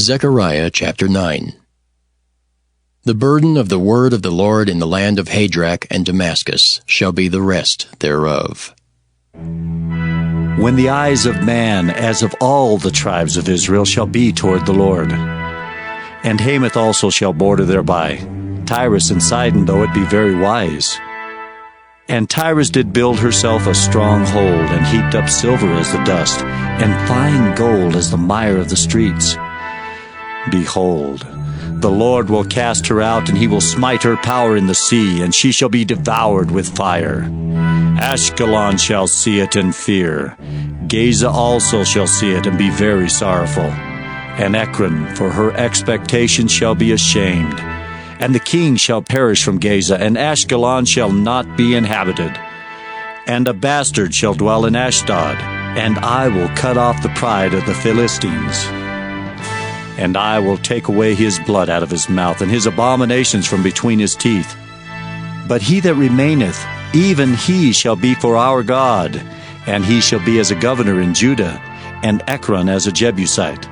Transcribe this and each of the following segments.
Zechariah chapter 9. The burden of the word of the Lord in the land of Hadrach and Damascus shall be the rest thereof. When the eyes of man, as of all the tribes of Israel, shall be toward the Lord. And Hamath also shall border thereby, Tyrus and Sidon, though it be very wise. And Tyrus did build herself a strong hold, and heaped up silver as the dust, and fine gold as the mire of the streets. Behold, the Lord will cast her out, and he will smite her power in the sea, and she shall be devoured with fire. Ashkelon shall see it and fear. Gaza also shall see it and be very sorrowful. And Ekron, for her expectation, shall be ashamed. And the king shall perish from Gaza, and Ashkelon shall not be inhabited. And a bastard shall dwell in Ashdod, and I will cut off the pride of the Philistines. And I will take away his blood out of his mouth, and his abominations from between his teeth. But he that remaineth, even he shall be for our God, and he shall be as a governor in Judah, and Ekron as a Jebusite.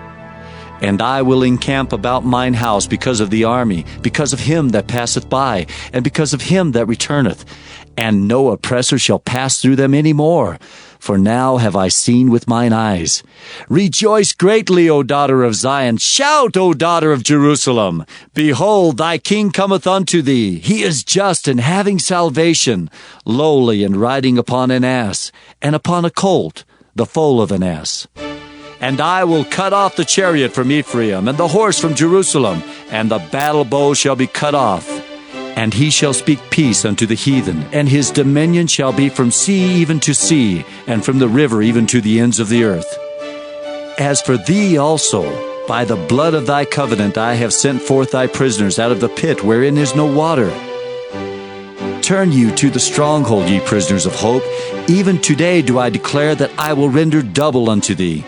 And I will encamp about mine house because of the army, because of him that passeth by, and because of him that returneth. And no oppressor shall pass through them any more. For now have I seen with mine eyes. Rejoice greatly, O daughter of Zion. Shout, O daughter of Jerusalem. Behold, thy king cometh unto thee. He is just and having salvation, lowly and riding upon an ass, and upon a colt, the foal of an ass. And I will cut off the chariot from Ephraim, and the horse from Jerusalem, and the battle bow shall be cut off. And he shall speak peace unto the heathen, and his dominion shall be from sea even to sea, and from the river even to the ends of the earth. As for thee also, by the blood of thy covenant I have sent forth thy prisoners out of the pit wherein is no water. Turn you to the stronghold, ye prisoners of hope. Even today do I declare that I will render double unto thee.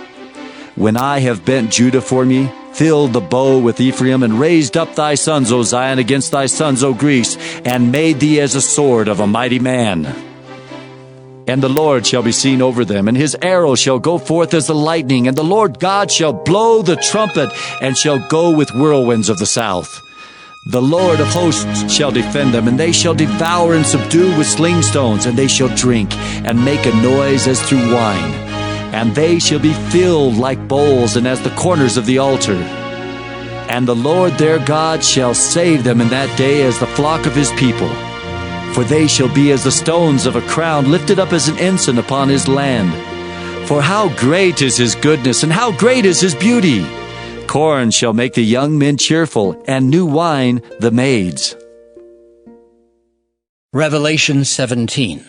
When I have bent Judah for me, filled the bow with Ephraim, and raised up thy sons, O Zion, against thy sons, O Greece, and made thee as a sword of a mighty man. And the Lord shall be seen over them, and his arrow shall go forth as the lightning, and the Lord God shall blow the trumpet, and shall go with whirlwinds of the south. The Lord of hosts shall defend them, and they shall devour and subdue with slingstones, and they shall drink, and make a noise as through wine. And they shall be filled like bowls, and as the corners of the altar. And the Lord their God shall save them in that day as the flock of his people. For they shall be as the stones of a crown, lifted up as an ensign upon his land. For how great is his goodness, and how great is his beauty! Corn shall make the young men cheerful, and new wine the maids. Revelation 17.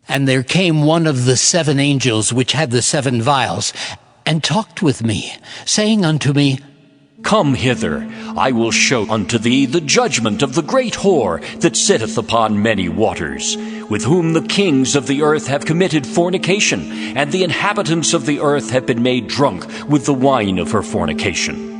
And there came one of the 7 angels which had the 7 vials, and talked with me, saying unto me, Come hither, I will show unto thee the judgment of the great whore that sitteth upon many waters, with whom the kings of the earth have committed fornication, and the inhabitants of the earth have been made drunk with the wine of her fornication.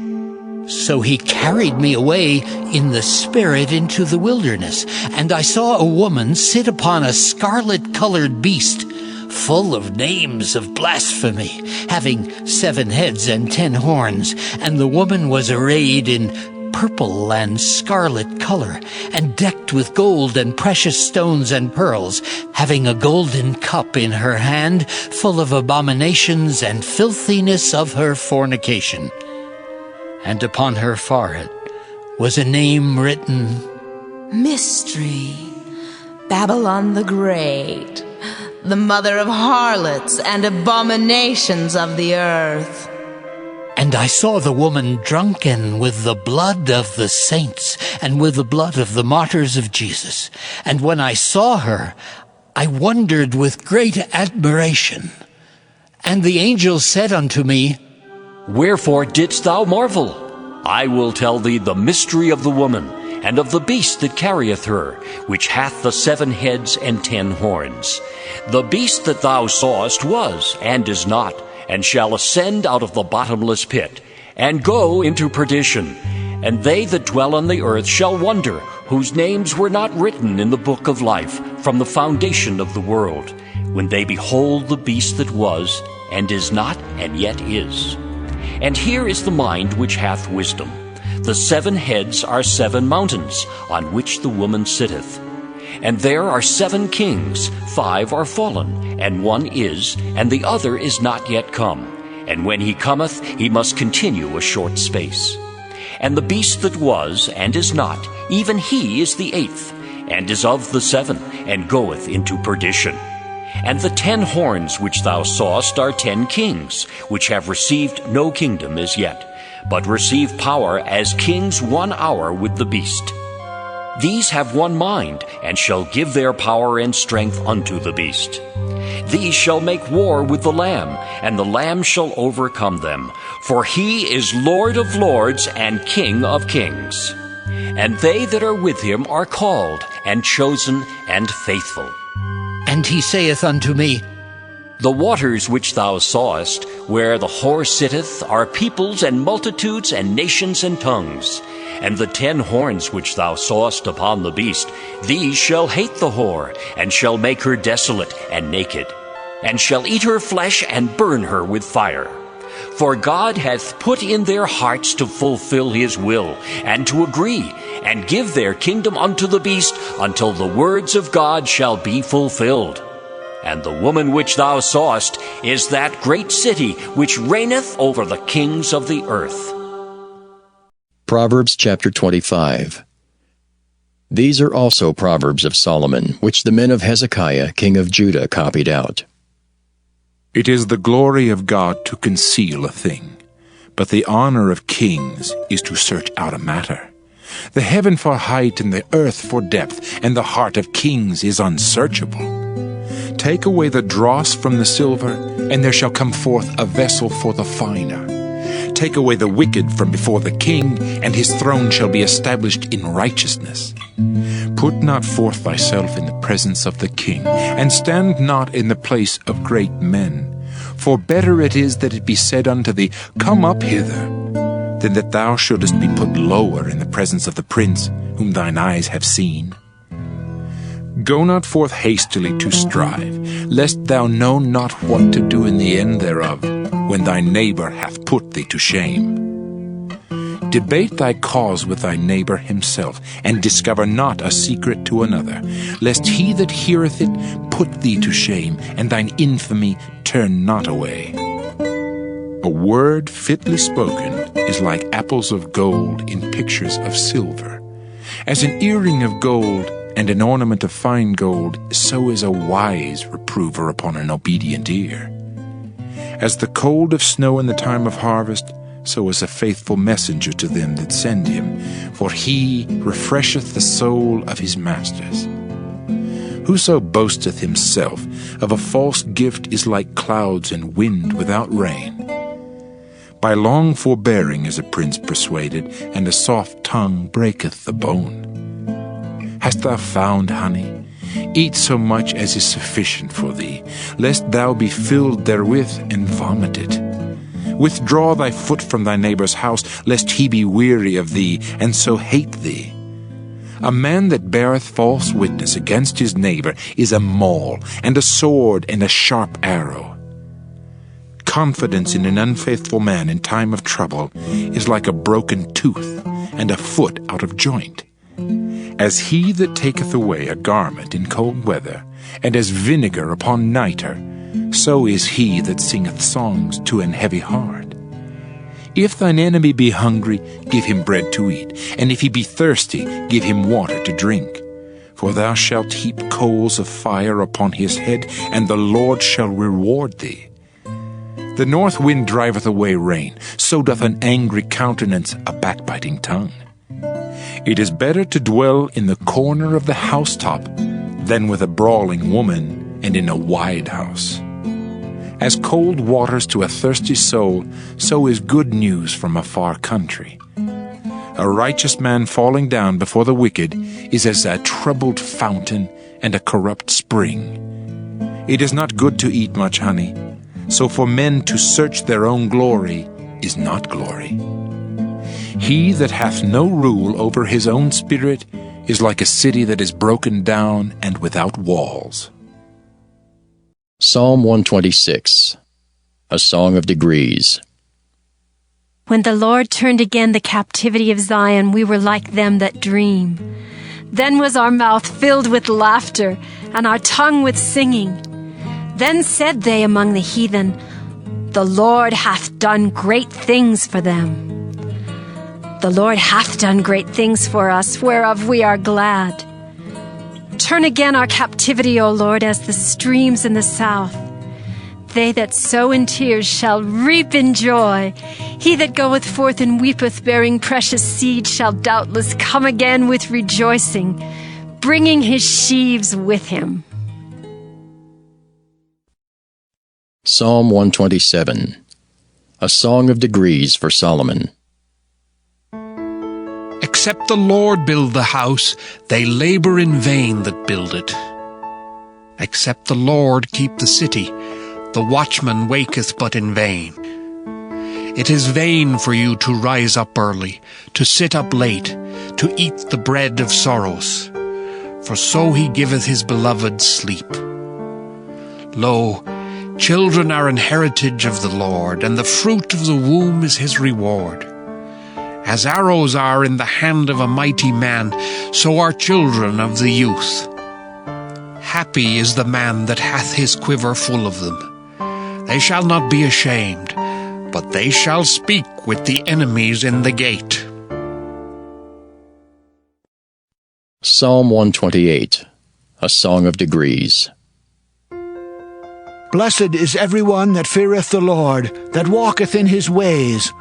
So he carried me away in the spirit into the wilderness, and I saw a woman sit upon a scarlet-colored beast, full of names of blasphemy, having 7 heads and 10 horns. And the woman was arrayed in purple and scarlet color, and decked with gold and precious stones and pearls, having a golden cup in her hand, full of abominations and filthiness of her fornication. And upon her forehead was a name written, Mystery, Babylon the Great, the mother of harlots and abominations of the earth. And I saw the woman drunken with the blood of the saints, and with the blood of the martyrs of Jesus. And when I saw her, I wondered with great admiration. And the angel said unto me, Wherefore didst thou marvel? I will tell thee the mystery of the woman, and of the beast that carrieth her, which hath the 7 heads and 10 horns. The beast that thou sawest was, and is not, and shall ascend out of the bottomless pit, and go into perdition. And they that dwell on the earth shall wonder, whose names were not written in the book of life from the foundation of the world, when they behold the beast that was, and is not, and yet is. And here is the mind which hath wisdom. The 7 heads are 7 mountains, on which the woman sitteth. And there are 7 kings, 5 are fallen, and 1 is, and the other is not yet come. And when he cometh, he must continue a short space. And the beast that was, and is not, even he is the 8th, and is of the 7, and goeth into perdition. And the 10 horns which thou sawest are 10 kings, which have received no kingdom as yet, but receive power as kings 1 hour with the beast. These have one mind, and shall give their power and strength unto the beast. These shall make war with the Lamb, and the Lamb shall overcome them. For he is Lord of lords and King of kings. And they that are with him are called, and chosen, and faithful. And he saith unto me, The waters which thou sawest, where the whore sitteth, are peoples and multitudes and nations and tongues. And the 10 horns which thou sawest upon the beast, these shall hate the whore, and shall make her desolate and naked, and shall eat her flesh and burn her with fire. For God hath put in their hearts to fulfill his will, and to agree, and give their kingdom unto the beast, until the words of God shall be fulfilled. And the woman which thou sawest is that great city which reigneth over the kings of the earth. Proverbs chapter 25. These are also Proverbs of Solomon, which the men of Hezekiah, king of Judah, copied out. It is the glory of God to conceal a thing, but the honor of kings is to search out a matter. The heaven for height and the earth for depth, and the heart of kings is unsearchable. Take away the dross from the silver, and there shall come forth a vessel for the finer. Take away the wicked from before the king, and his throne shall be established in righteousness. Put not forth thyself in the presence of the king, and stand not in the place of great men. For better it is that it be said unto thee, Come up hither, than that thou shouldest be put lower in the presence of the prince, whom thine eyes have seen. Go not forth hastily to strive, lest thou know not what to do in the end thereof, when thy neighbor hath put thee to shame. Debate thy cause with thy neighbor himself, and discover not a secret to another, lest he that heareth it put thee to shame, and thine infamy turn not away. A word fitly spoken is like apples of gold in pictures of silver. As an earring of gold and an ornament of fine gold, so is a wise reprover upon an obedient ear. As the cold of snow in the time of harvest, so is a faithful messenger to them that send him, for he refresheth the soul of his masters. Whoso boasteth himself of a false gift is like clouds and wind without rain. By long forbearing is a prince persuaded, and a soft tongue breaketh the bone. Hast thou found honey? Eat so much as is sufficient for thee, lest thou be filled therewith and vomit it. Withdraw thy foot from thy neighbor's house, lest he be weary of thee, and so hate thee. A man that beareth false witness against his neighbor is a maul, and a sword, and a sharp arrow. Confidence in an unfaithful man in time of trouble is like a broken tooth, and a foot out of joint. As he that taketh away a garment in cold weather, and as vinegar upon nitre, so is he that singeth songs to an heavy heart. If thine enemy be hungry, give him bread to eat, and if he be thirsty, give him water to drink. For thou shalt heap coals of fire upon his head, and the Lord shall reward thee. The north wind driveth away rain, so doth an angry countenance a backbiting tongue. It is better to dwell in the corner of the housetop than with a brawling woman and in a wide house. As cold waters to a thirsty soul, so is good news from a far country. A righteous man falling down before the wicked is as a troubled fountain and a corrupt spring. It is not good to eat much honey, so for men to search their own glory is not glory. He that hath no rule over his own spirit is like a city that is broken down and without walls. Psalm 126, a song of degrees. When the Lord turned again the captivity of Zion, we were like them that dream. Then was our mouth filled with laughter, and our tongue with singing. Then said they among the heathen, The Lord hath done great things for them. The Lord hath done great things for us, whereof we are glad. Turn again our captivity, O Lord, as the streams in the south. They that sow in tears shall reap in joy. He that goeth forth and weepeth, bearing precious seed, shall doubtless come again with rejoicing, bringing his sheaves with him. Psalm 127, a song of degrees for Solomon. Except the Lord build the house, they labor in vain that build it. Except the Lord keep the city, the watchman waketh but in vain. It is vain for you to rise up early, to sit up late, to eat the bread of sorrows. For so he giveth his beloved sleep. Lo, children are an heritage of the Lord, and the fruit of the womb is his reward. As arrows are in the hand of a mighty man, so are children of the youth. Happy is the man that hath his quiver full of them. They shall not be ashamed, but they shall speak with the enemies in the gate. Psalm 128, a song of degrees. Blessed is every one that feareth the Lord, that walketh in his ways.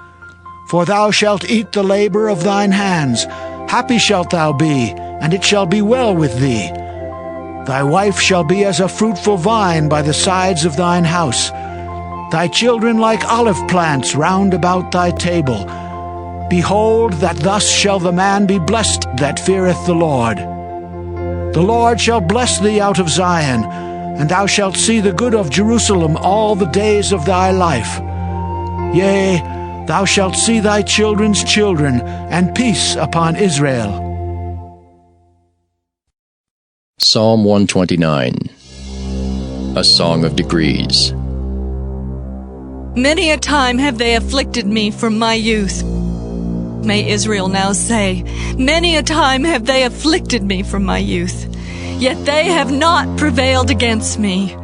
For thou shalt eat the labor of thine hands. Happy shalt thou be, and it shall be well with thee. Thy wife shall be as a fruitful vine by the sides of thine house, thy children like olive plants round about thy table. Behold, that thus shall the man be blessed that feareth the Lord. The Lord shall bless thee out of Zion, and thou shalt see the good of Jerusalem all the days of thy life. Yea, thou shalt see thy children's children, and peace upon Israel. Psalm 129, a song of degrees. Many a time have they afflicted me from my youth. May Israel now say, many a time have they afflicted me from my youth, yet they have not prevailed against me.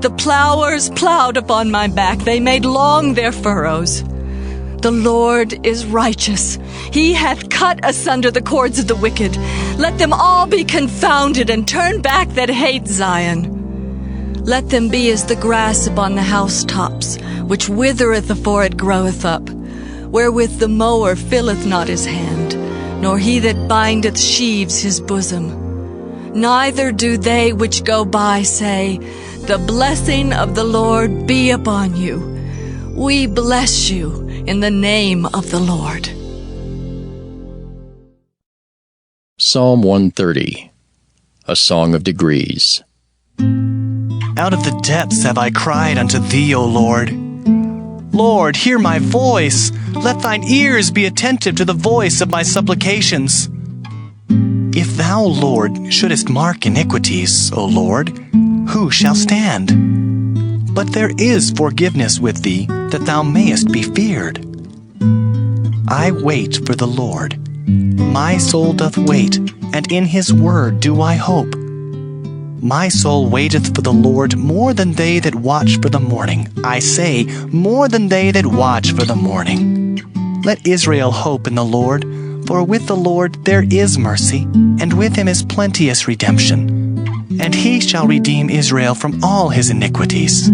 The plowers plowed upon my back, they made long their furrows. The Lord is righteous. He hath cut asunder the cords of the wicked. Let them all be confounded, and turn back that hate Zion. Let them be as the grass upon the housetops, which withereth afore it groweth up, wherewith the mower filleth not his hand, nor he that bindeth sheaves his bosom. Neither do they which go by say, The blessing of the Lord be upon you. We bless you in the name of the Lord. Psalm 130, a song of degrees. Out of the depths have I cried unto thee, O Lord. Lord, hear my voice. Let thine ears be attentive to the voice of my supplications. If thou, Lord, shouldest mark iniquities, O Lord, who shall stand? But there is forgiveness with thee, that thou mayest be feared. I wait for the Lord. My soul doth wait, and in his word do I hope. My soul waiteth for the Lord more than they that watch for the morning. I say, more than they that watch for the morning. Let Israel hope in the Lord, for with the Lord there is mercy, and with him is plenteous redemption. And he shall redeem Israel from all his iniquities.